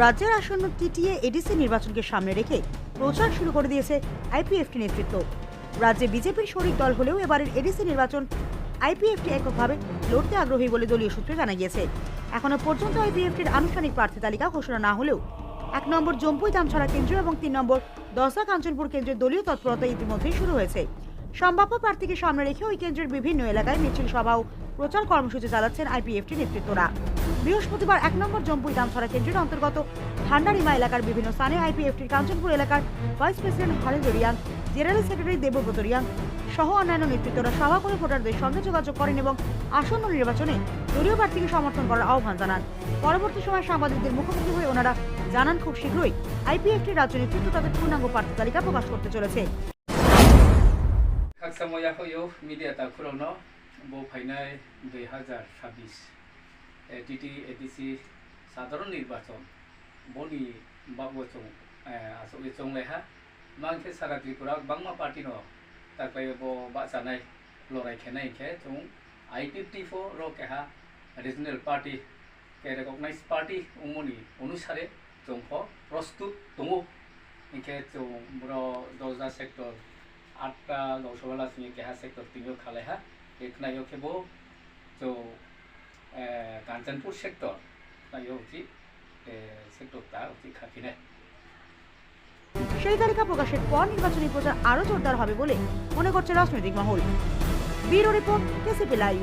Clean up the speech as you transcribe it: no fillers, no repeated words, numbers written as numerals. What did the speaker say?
রাজ্যের আসন্ন TTA ADC নির্বাচনকে সামনে রেখে প্রচার শুরু করে দিয়েছে আইপিএফটি নেতৃত্ব। রাজ্যে বিজেপির শরিক দল হলেও এবারের এডিসি নির্বাচন আইপিএফটি এককভাবে লড়তে আগ্রহী বলে দলীয় সূত্রে জানা গিয়েছে। এখনো পর্যন্ত আইপিএফটির আনুষ্ঠানিক প্রার্থী তালিকা ঘোষণা না হলেও 1 নম্বর জম্পুই দামছড়া কেন্দ্র এবং 3 নম্বর দশা কাঞ্চনপুর কেন্দ্রের দলীয় তৎপরতা ইতিমধ্যেই শুরু হয়েছে। সম্ভাব্য প্রার্থীকে সামনে রেখে ওই কেন্দ্রের বিভিন্ন এলাকায় মিছিল সভা ও প্রচার কর্মসূচি চালাচ্ছেন আইপিএফটি নেতৃত্বরা। বৃহস্পতিবার 1 নম্বর জম্পুই দামছড়া কেন্দ্রের অন্তর্গত ভান্ডারিমা এলাকার বিভিন্ন স্থানে আইপিএফটির কাঞ্চনপুর এলাকার vice president Harendra Reang, general secretary Debabrata Reang সহ অন্যান্য নেতৃত্বরা সভা করে ভোটারদের সঙ্গে যোগাযোগ করেন এবং আসন্ন নির্বাচনে দলীয় প্রার্থীকে সমর্থন করার আহ্বান জানান। পরবর্তী সময় সাংবাদিকদের মুখোমুখি হয়ে ওনারা জানান খুব শীঘ্রই আইপিএফটির রাজ্য নেতৃত্ব তাদের পূর্ণাঙ্গ প্রার্থী তালিকা প্রকাশ করতে চলেছে। মিডিয়া তাকুরনো বো ফাইনাল 2026 টিটি এডিসি সাধারণ নির্বাচন বনি বাবচং আসলে চংলেহা মাংকে সারা ত্রিপুরা বাংমা পার্টি ন তারপরে বো বাচানাই লড়াই খেনাই খে চং I54 র কেহা রিজনাল পার্টি কে রেকগনাইজ পার্টি উমনি অনুসারে চংফ প্রস্তুত দङ ইনকে চং ব্র দজা সেক্টর 8টা লোকসভা লাসমি কেহা सेक्टर 3 खालेहा एक नायो केबो जो कांचनपुर सेक्टर नायो उठी सेक्टर ता उठी खाकिने। সেই তালিকা প্রকাশের পর নির্বাচনী প্রচার আরো জোরদার হবে বলে মনে করছে রাজনৈতিক মহল। Bureau report, KCP live.